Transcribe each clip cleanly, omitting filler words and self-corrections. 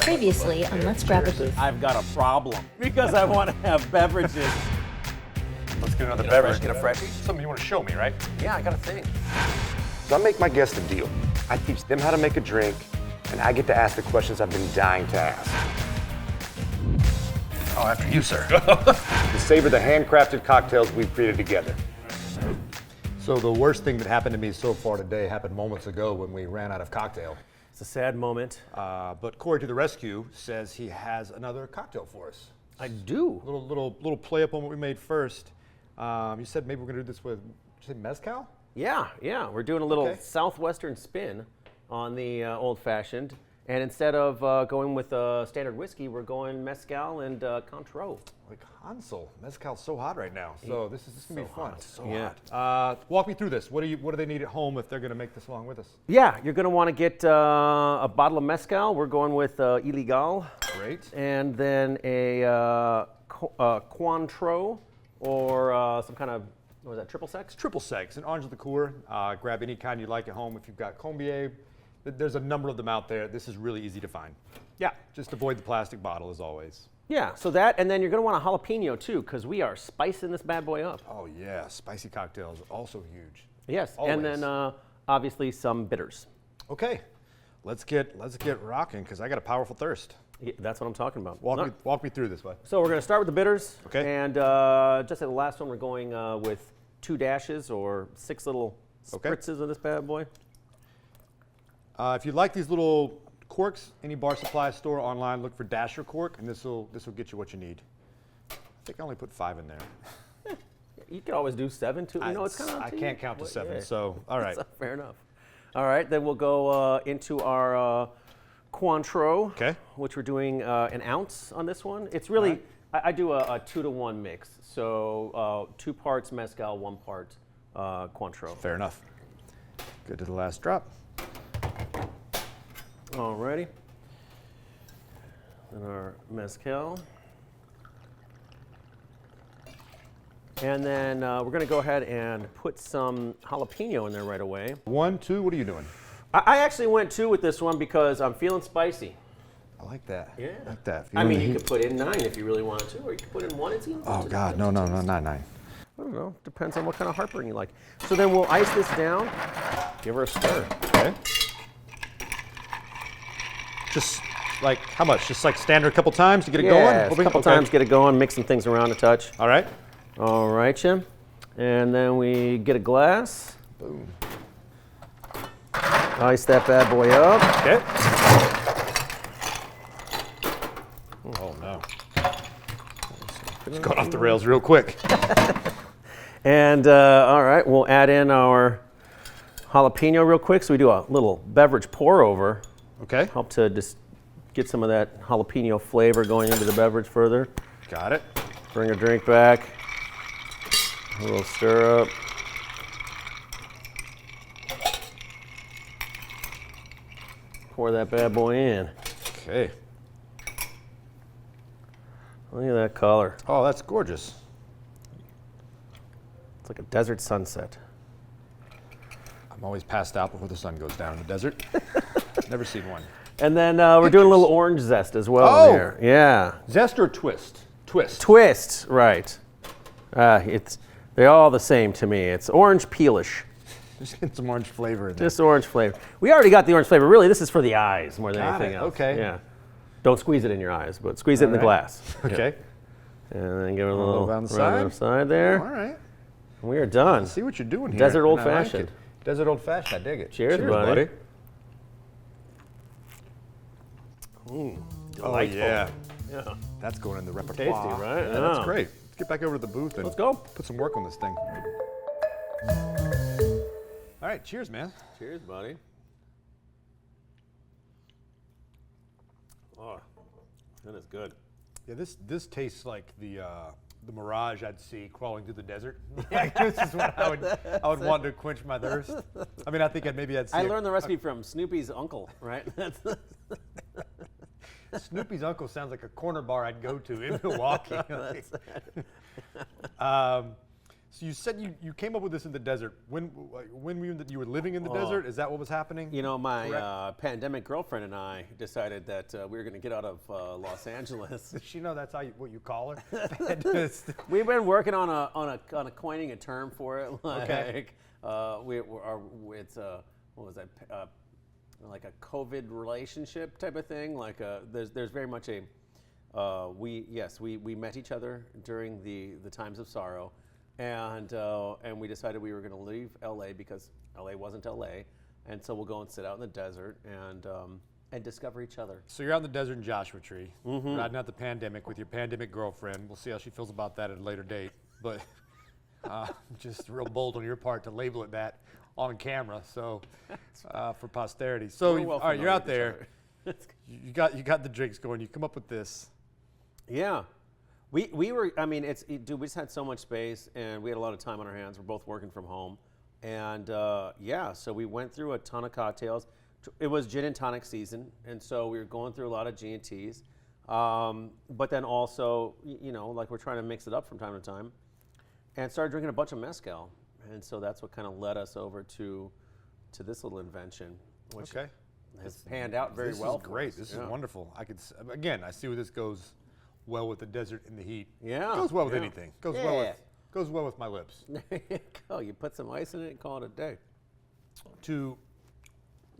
Previously on Let's Grab a Booth. I've got a problem because I want to have beverages. Let's get another beverage. Get a freshie. Something you want to show me, right? Yeah, I got a thing. So I make my guests a deal. I teach them how to make a drink, and I get to ask the questions I've been dying to ask. Oh, after you, sir. To savor the handcrafted cocktails we've created together. So the worst thing that happened to me so far today happened moments ago when we ran out of cocktail. It's a sad moment. But Corey to the rescue says he has another cocktail for us. I do. Little play up on what we made first. You said maybe we're gonna do this with, did you say mezcal? Yeah. We're doing a little Okay. southwestern spin on the old fashioned. And instead of going with standard whiskey, we're going mezcal and Cointreau. Like Hansel, mezcal's so hot right now. So this is gonna be fun. So yeah. hot. Walk me through this. What do they need at home if they're gonna make this along with us? Yeah, you're going to want to get a bottle of mezcal. We're going with Illegal. Great. And then a Cointreau or some kind of, what was that, triple sec? Triple segs, an orange liqueur. Grab any kind you like at home. If you've got Combier, there's a number of them out there. This is really easy to find. Yeah, just avoid the plastic bottle as always. Yeah, so that, and then you're going to want a jalapeno too, because we are spicing this bad boy up. Oh yeah, spicy cocktails, also huge. Yes, Always. and then obviously some bitters. Okay, let's get rocking because I got a powerful thirst. Yeah, that's what I'm talking about. Walk me through this, bud. So we're going to start with the bitters. Okay. And just at the last one, we're going with 2 dashes or 6 little spritzes of this bad boy. If you like these little corks, any bar supply store online, look for Dasher cork, and this will get you what you need. I think I only put 5 in there. You could always do 7 too. You know, it's kind of. I can't count to 7, so all right. Fair enough. All right, then we'll go into our Cointreau, which we're doing an ounce on this one. It's really, I do a 2-to-1 mix, so 2 parts mezcal, 1 part Cointreau. Fair enough. Good to the last drop. Alrighty. And our mezcal. And then we're going to go ahead and put some jalapeno in there right away. 1, 2, what are you doing? I actually went 2 with this one because I'm feeling spicy. I like that. Yeah. I like that. I mean, you could put in 9 if you really wanted to, or you could put in 1. It's easy. Oh God, no, not 9. I don't know. Depends on what kind of heartburn you like. So then we'll ice this down. Give her a stir. Okay. Just like how much? Just like standard a couple times to get it going? Yeah, a couple times, get it going, mix some things around a touch. All right. All right, Jim. And then we get a glass. Boom. Ice that bad boy up. Okay. Oh no. It's going off the rails real quick. And all right, we'll add in our jalapeno real quick. So we do a little beverage pour over. Okay. Help to just get some of that jalapeno flavor going into the beverage further. Got it. Bring a drink back. A little stir up. Pour that bad boy in. Okay. Look at that color. Oh, that's gorgeous. It's like a desert sunset. I'm always passed out before the sun goes down in the desert. Never seen one. And then we're doing a little orange zest as well Oh! in there. Yeah. Zest or twist? Twist. Twist, right. They're all the same to me. It's orange peelish. Just get some orange flavor in there. Just orange flavor. We already got the orange flavor. Really, this is for the eyes more than Got anything it. else. Okay. Yeah. Don't squeeze it in your eyes, but squeeze it in the right. glass. Okay. Yeah. And then give it a little down the right on the side there. All right. We are done. See what you're doing here. Desert and old I like fashioned. it. Desert old fashioned. I dig it. Cheers, buddy. Oh Delightful. yeah. Yeah. That's going in the repertoire. Tasty, right? Yeah, that's Yeah. great. Let's get back over to the booth and Let's go. put some work on this thing. All right, cheers, man. Cheers, buddy. Oh, that is good. Yeah, this tastes like the mirage I'd see crawling through the desert. Like, this is what I would want to quench my thirst. I mean, I think I'd see. I learned the recipe from Snoopy's uncle, right? Snoopy's uncle sounds like a corner bar I'd go to in Milwaukee. So you said you came up with this in the desert. When you were living in the desert? Is that what was happening? You know, my pandemic girlfriend and I decided that we were going to get out of Los Angeles. Does she know that's what you call her? We've been working on coining a term for it. Like, Okay. It's what was that? Like a COVID relationship type of thing. Like there's very much a we met each other during the times of sorrow. And we decided we were going to leave LA because LA wasn't LA, and so we'll go and sit out in the desert and discover each other. So you're out in the desert in Joshua Tree, riding out the pandemic with your pandemic girlfriend. We'll see how she feels about that at a later date, but just real bold on your part to label it that on camera. So for posterity. So all right, you're out there. You got the drinks going. You come up with this. Yeah. We were, I mean, dude, we just had so much space and we had a lot of time on our hands. We're both working from home. And so we went through a ton of cocktails. It was gin and tonic season. And so we were going through a lot of G&Ts. But then also, like we're trying to mix it up from time to time. And started drinking a bunch of mezcal. And so that's what kind of led us over to this little invention, which has panned out very well. This is great. This is wonderful. I see where this goes well with the desert and the heat. Yeah. It goes well with anything. Goes well with my lips. There you go. You put some ice in it and call it a day. To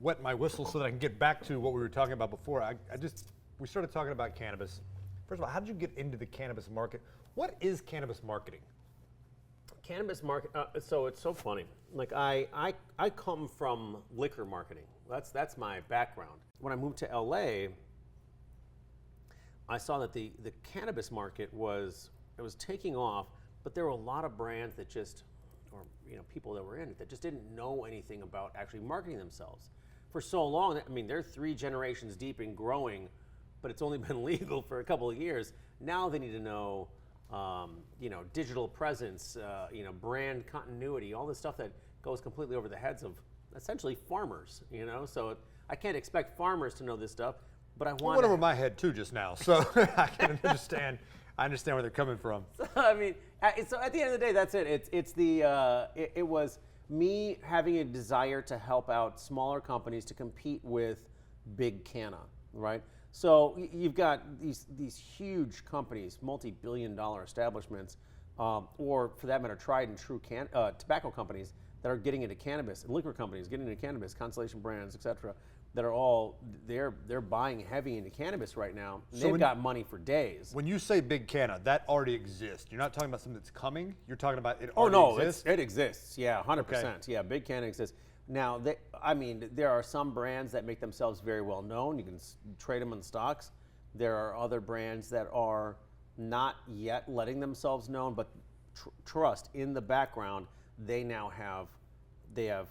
wet my whistle so that I can get back to what we were talking about before, we started talking about cannabis. First of all, how did you get into the cannabis market? What is cannabis marketing? Cannabis market. So it's so funny. Like I come from liquor marketing. That's my background. When I moved to LA, I saw that the cannabis market was taking off, but there were a lot of brands that people that were in it that just didn't know anything about actually marketing themselves. For so long, I mean, they're 3 generations deep and growing, but it's only been legal for a couple of years. Now they need to know, digital presence, brand continuity, all this stuff that goes completely over the heads of essentially farmers. So I can't expect farmers to know this stuff. But I want. It went over my head too just now, so I can understand. I understand where they're coming from. I mean, so at the end of the day, that's it. It was me having a desire to help out smaller companies to compete with big canna, right? So you've got these huge companies, multi-billion-dollar establishments, or for that matter, tried and true tobacco companies that are getting into cannabis, and liquor companies getting into cannabis, Constellation Brands, et cetera. That are all they're buying heavy into cannabis right now. So they've got money for days. When you say big canna, that already exists. You're not talking about something that's coming. You're talking about it already exists. It exists. Yeah, 100%. Yeah, big canna exists. Now, there are some brands that make themselves very well known. You can trade them in stocks. There are other brands that are not yet letting themselves known, but trust in the background. They have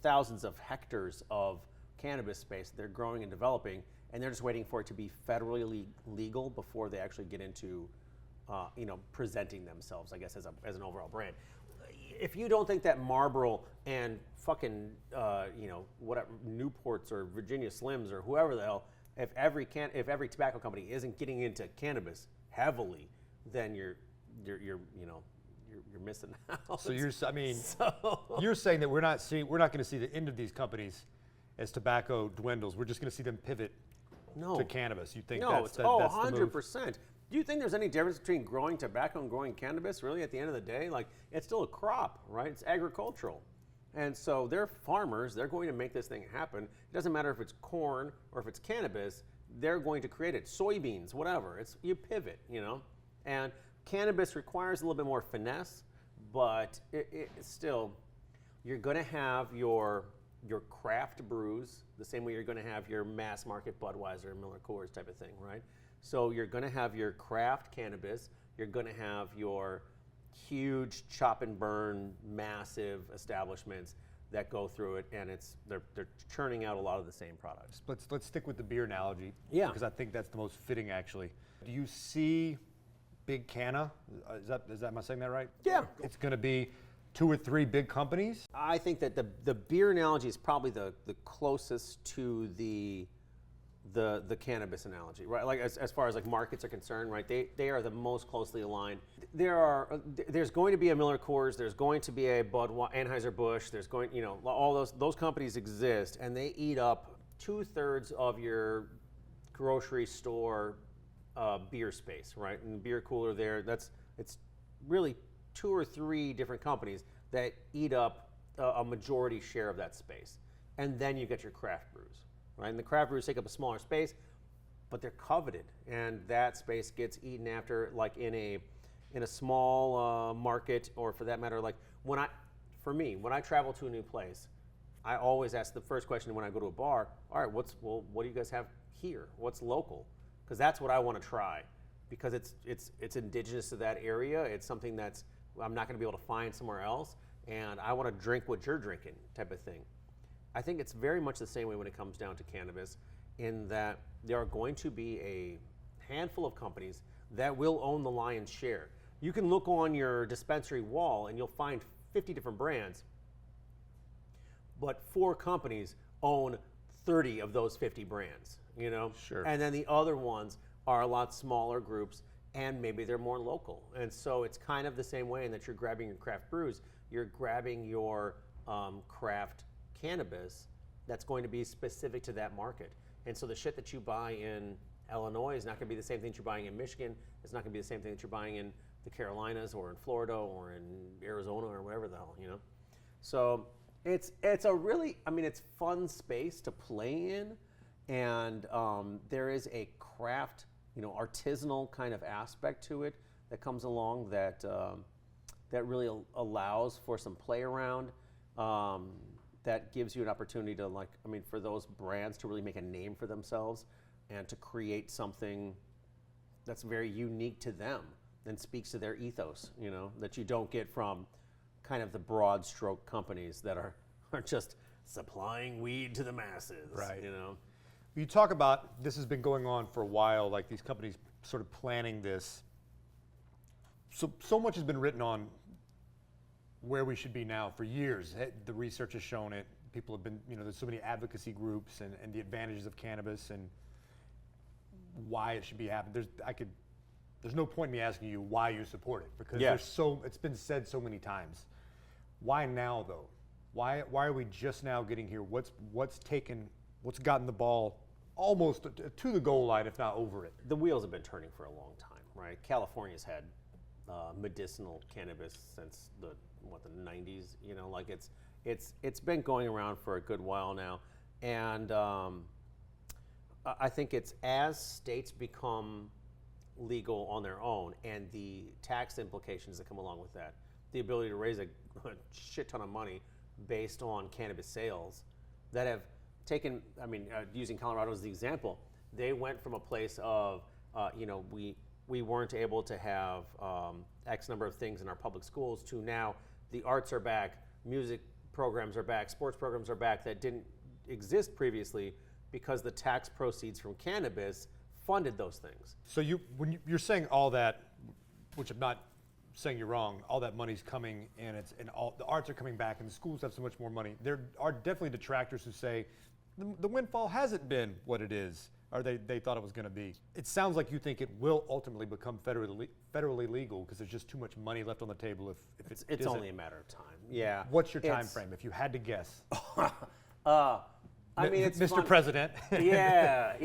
thousands of hectares of cannabis space they're growing and developing, and they're just waiting for it to be federally legal before they actually get into presenting themselves, I guess, as an overall brand. If you don't think that Marlboro and fucking whatever Newports or Virginia Slims or whoever the hell, if every tobacco company isn't getting into cannabis heavily, then you're missing out. So you're saying that we're not going to see the end of these companies as tobacco dwindles. We're just going to see them pivot to cannabis. You think that's 100%. Do you think there's any difference between growing tobacco and growing cannabis? Really, at the end of the day, like, it's still a crop, right? It's agricultural. And so they're farmers. They're going to make this thing happen. It doesn't matter if it's corn or if it's cannabis. They're going to create it. Soybeans, whatever. You pivot, And cannabis requires a little bit more finesse, but it's still, you're going to have your craft brews the same way you're going to have your mass market Budweiser, Miller Coors type of thing, right? So you're going to have your craft cannabis. You're going to have your huge chop and burn, massive establishments that go through it, and they're churning out a lot of the same products. Let's stick with the beer analogy, because I think that's the most fitting, actually. Do you see big canna? Am I saying that right? Yeah. It's going to be 2 or 3 big companies? I think that the beer analogy is probably the closest to the the cannabis analogy, right? Like as far as like markets are concerned, right? They are the most closely aligned. There's going to be a Miller Coors, there's going to be a Anheuser-Busch, there's going, you know, all those companies exist, and they eat up 2/3 of your grocery store beer space, right? And the beer cooler there, it's really 2 or 3 different companies that eat up a majority share of that space. And then you get your craft brews, right? And the craft brews take up a smaller space, but they're coveted, and that space gets eaten after, like in a small market, or for that matter, like when I travel to a new place, I always ask the first question when I go to a bar, all right, what do you guys have here? What's local? Because that's what I want to try, because it's indigenous to that area. It's something that's I'm not going to be able to find somewhere else, and I want to drink what you're drinking, type of thing. I think it's very much the same way when it comes down to cannabis, in that there are going to be a handful of companies that will own the lion's share. You can look on your dispensary wall and you'll find 50 different brands, but 4 companies own 30 of those 50 brands, you know? Sure. And then the other ones are a lot smaller groups, and maybe they're more local. And so it's kind of the same way in that you're grabbing your craft brews, you're grabbing your craft cannabis that's going to be specific to that market. And so the shit that you buy in Illinois is not going to be the same thing that you're buying in Michigan. It's not going to be the same thing that you're buying in the Carolinas or in Florida or in Arizona or whatever the hell, you know? So it's a really, I mean, it's fun space to play in, and there is a craft, you know, artisanal kind of aspect to it that comes along that that really allows for some play around. That gives you an opportunity to, like, I mean, for those brands to really make a name for themselves and to create something that's very unique to them and speaks to their ethos, you know, that you don't get from kind of the broad stroke companies that are just supplying weed to the masses, right? You know, you talk about this has been going on for a while, like these companies sort of planning this. So much has been written on where we should be now for years. The research has shown it. People have been, you know, there's so many advocacy groups and the advantages of cannabis and why it should be happening. There's no point in me asking you why you support it, because it's been said so many times. Why now though? Why are we just now getting here? What's gotten the ball almost to the goal line, if not over it? The wheels have been turning for a long time, right? California's had medicinal cannabis since the 90s, you know, like it's been going around for a good while now, and I think it's as states become legal on their own, and the tax implications that come along with that, the ability to raise a shit ton of money based on cannabis sales that have taken, I mean, using Colorado as the example, they went from a place of, you know, we weren't able to have X number of things in our public schools to now the arts are back, music programs are back, sports programs are back that didn't exist previously because the tax proceeds from cannabis funded those things. So when you're saying all that, which I'm not saying you're wrong, all that money's coming and all the arts are coming back and the schools have so much more money. There are definitely detractors who say the windfall hasn't been what it is, or they thought it was going to be. It sounds like you think it will ultimately become federally legal because there's just too much money left on the table. If it's only a matter of time. Yeah. What's your time frame if you had to guess? I mean, it's Mr. fun. President. Yeah,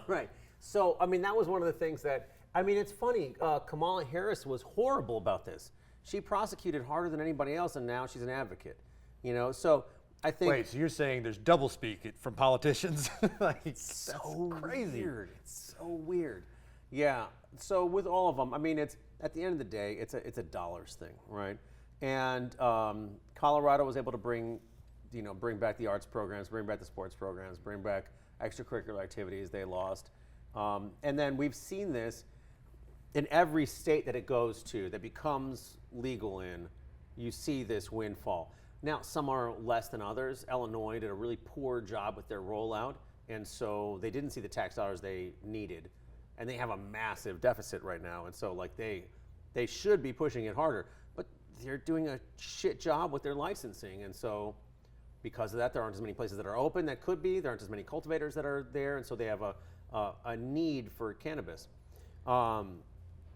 right. So, I mean, that was one of the things that, I mean, it's funny. Kamala Harris was horrible about this. She prosecuted harder than anybody else, and now she's an advocate. You know, so I think. Wait, so you're saying there's doublespeak from politicians? Like, it's so crazy. Weird. It's so weird. Yeah. So with all of them, I mean, it's at the end of the day, it's a dollars thing, right? And Colorado was able to bring back the arts programs, bring back the sports programs, bring back extracurricular activities they lost. And then we've seen this in every state that it goes to, that becomes legal in, you see this windfall. Now, some are less than others. Illinois did a really poor job with their rollout, and so they didn't see the tax dollars they needed. And they have a massive deficit right now, and so like they should be pushing it harder, but they're doing a shit job with their licensing, and so because of that, there aren't as many places that are open that could be. There aren't as many cultivators that are there, and so they have a need for cannabis.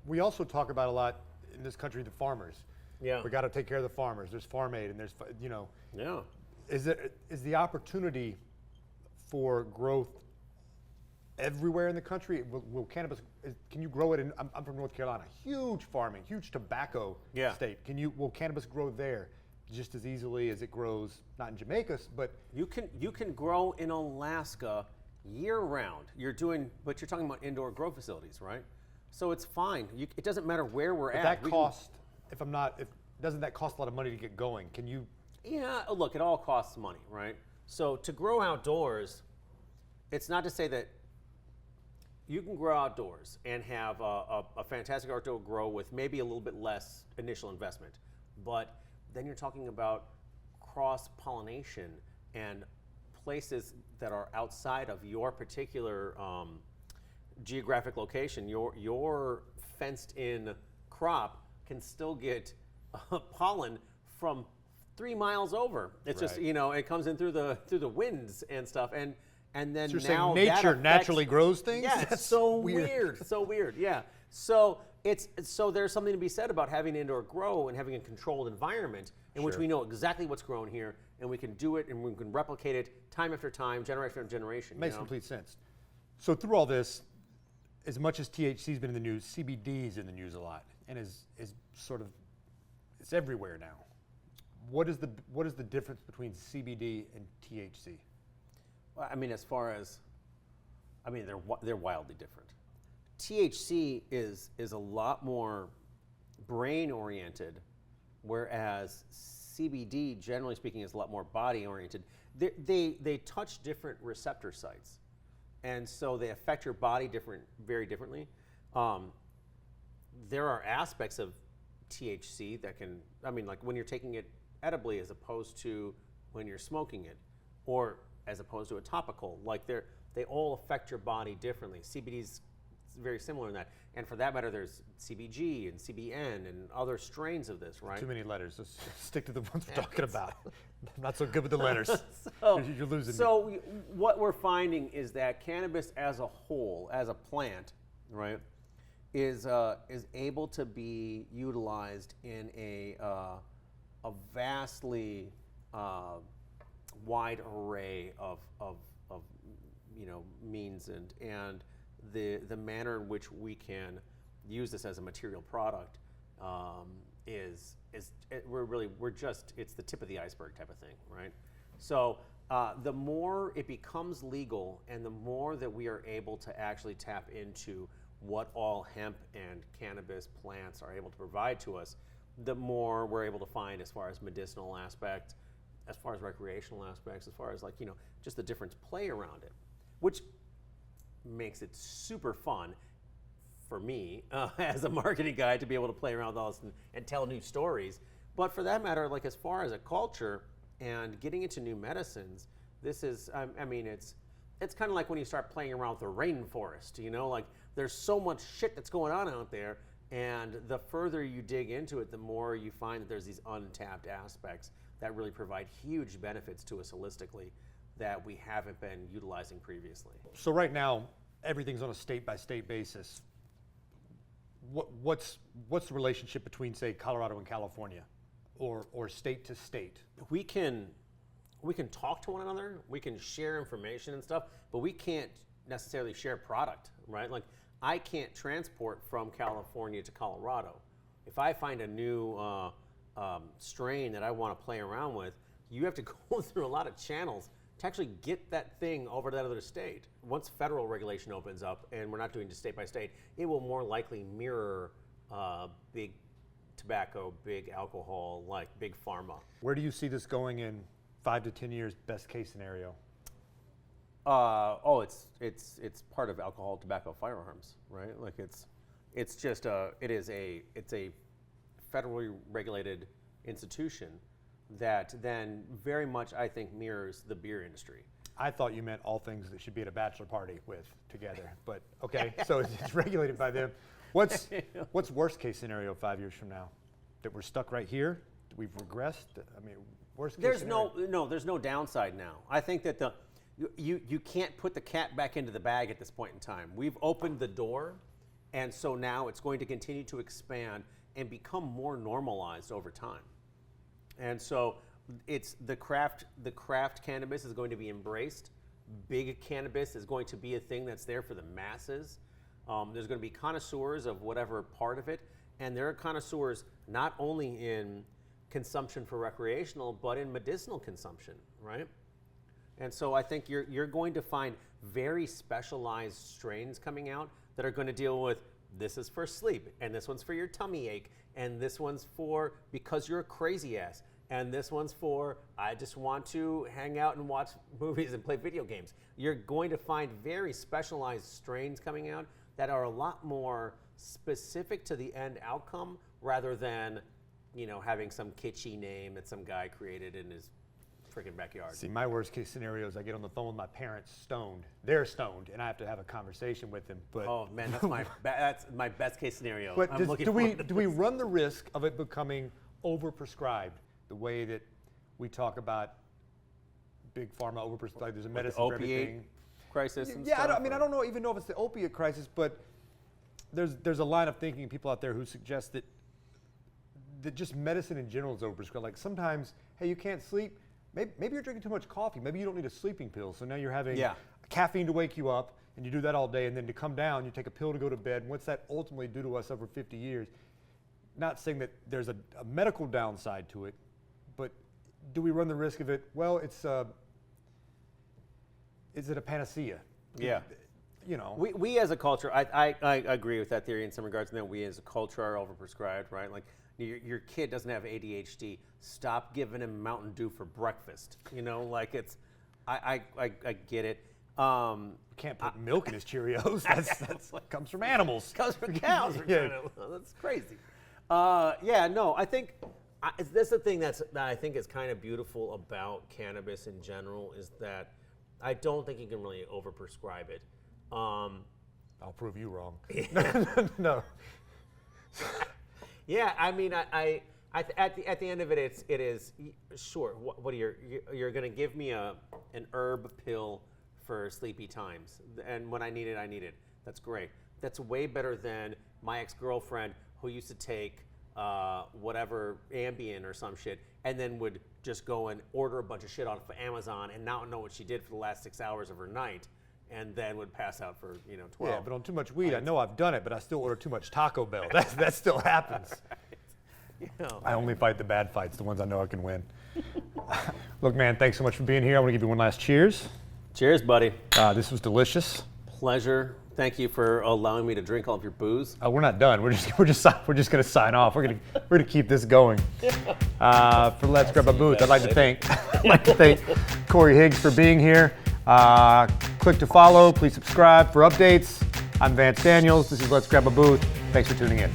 We also talk about a lot in this country the farmers. Yeah. We got to take care of the farmers. There's Farm Aid, and there's Yeah. Is the opportunity for growth everywhere in the country? Will cannabis? Can you grow it in? I'm from North Carolina. Huge farming, huge tobacco state. Will cannabis grow there just as easily as it grows not in Jamaica, but you can grow in Alaska year round. But you're talking about indoor grow facilities, right? So it's fine. It doesn't matter where we're at. That cost, doesn't that cost a lot of money to get going? Can you? Yeah, look, it all costs money, right? So to grow outdoors, it's not to say that you can grow outdoors and have a fantastic outdoor grow with maybe a little bit less initial investment, but then you're talking about cross-pollination and places that are outside of your particular geographic location. Your fenced-in crop can still get pollen from 3 miles over. It's just it comes in through the winds and stuff, and then so you're now saying nature naturally grows things. Yeah, it's so weird, so weird. Yeah, so there's something to be said about having indoor grow and having a controlled environment in which we know exactly what's grown here, and we can do it and we can replicate it time after time, generation after generation. Makes complete sense. So through all this, as much as THC's been in the news, CBD's in the news a lot, and is sort of it's everywhere now. What is the difference between CBD and THC? Well, I mean, they're wildly different. THC is a lot more brain oriented, whereas CBD, generally speaking, is a lot more body oriented. They touch different receptor sites, and so they affect your body very differently. There are aspects of THC that like when you're taking it edibly as opposed to when you're smoking it, or as opposed to a topical, like they all affect your body differently. CBD's very similar in that, and for that matter, there's CBG and CBN and other strains of this, right? Too many letters. Let's stick to the ones we're talking about. I'm not so good with the letters. You're losing me. So what we're finding is that cannabis as a whole, as a plant, right, is able to be utilized in a vastly wide array of means and the manner in which we can use this as a material product it's the tip of the iceberg type of thing, right? So the more it becomes legal and the more that we are able to actually tap into what all hemp and cannabis plants are able to provide to us, the more we're able to find as far as medicinal aspect, as far as recreational aspects, as far as just the different play around it, which makes it super fun for me as a marketing guy to be able to play around with all this and tell new stories. But for that matter, as far as a culture and getting into new medicines, this is, it's kind of like when you start playing around with the rainforest, there's so much shit that's going on out there, and the further you dig into it, the more you find that there's these untapped aspects that really provide huge benefits to us holistically that we haven't been utilizing previously. So right now, everything's on a state-by-state basis. What's the relationship between, say, Colorado and California, or state to state? We can talk to one another, we can share information and stuff, but we can't necessarily share product, right? I can't transport from California to Colorado. If I find a new strain that I want to play around with, you have to go through a lot of channels to actually get that thing over to that other state. Once federal regulation opens up, and we're not doing just state by state, it will more likely mirror big tobacco, big alcohol, like big pharma. Where do you see this going in 5 to 10 years, best case scenario? It's part of alcohol, tobacco, firearms, right? It's a federally regulated institution that then very much, I think, mirrors the beer industry. I thought you meant all things that should be at a bachelor party together, but okay, so it's regulated by them. What's worst case scenario 5 years from now? That we're stuck right here? That we've regressed? Worst case There's scenario. there's no downside now. I think that you can't put the cat back into the bag at this point in time. We've opened the door, and so now it's going to continue to expand and become more normalized over time. And so it's the craft cannabis is going to be embraced. Big cannabis is going to be a thing that's there for the masses. There's going to be connoisseurs of whatever part of it, and there are connoisseurs not only in consumption for recreational, but in medicinal consumption, right? And so I think you're going to find very specialized strains coming out that are going to deal with this is for sleep, and this one's for your tummy ache, and this one's for because you're a crazy ass, and this one's for I just want to hang out and watch movies and play video games. You're going to find very specialized strains coming out that are a lot more specific to the end outcome rather than having some kitschy name that some guy created in his freaking backyard. See, my worst case scenario is I get on the phone with my parents stoned. They're stoned, and I have to have a conversation with them. But oh man, that's my best case scenario. But do we run the risk of it becoming overprescribed the way that we talk about big pharma overprescribed? There's a medicine for everything. Crisis. And yeah, stuff, I don't know even know if it's the opiate crisis, but there's a line of thinking people out there who suggest that just medicine in general is overprescribed. Like sometimes, hey, you can't sleep. Maybe you're drinking too much coffee. Maybe you don't need a sleeping pill. So now you're having caffeine to wake you up, and you do that all day, and then to come down, you take a pill to go to bed. And what's that ultimately do to us over 50 years? Not saying that there's a medical downside to it, but do we run the risk of it? Well, is it a panacea? Yeah. We as a culture, I agree with that theory in some regards, and that we as a culture are overprescribed, right? Like your kid doesn't have ADHD. Stop giving him Mountain Dew for breakfast. Like it's, I get it. Can't put milk in his Cheerios. That's comes from animals. Comes from cows. Yeah. That's crazy. I think that's the thing that I think is kind of beautiful about cannabis in general is that I don't think you can really overprescribe it. I'll prove you wrong. No. Yeah, I mean, I at the end of it, it is sure. What are you're going to give me an herb pill for sleepy times, and when I need it, I need it. That's great. That's way better than my ex-girlfriend who used to take whatever Ambien or some shit, and then would just go and order a bunch of shit off of Amazon and not know what she did for the last 6 hours of her night, and then would pass out for 12. Yeah, but on too much weed, I know I've done it, but I still order too much Taco Bell. That still happens. I only fight the bad fights, the ones I know I can win. Look, man, thanks so much for being here. I want to give you one last cheers. Cheers, buddy. This was delicious. Pleasure. Thank you for allowing me to drink all of your booze. We're not done. We're just going to sign off. We're going to keep this going. For Let's Grab a Booth, I'd like to thank Corey Higgs for being here. Click to follow. Please subscribe for updates. I'm Vance Daniels. This is Let's Grab a Booth. Thanks for tuning in.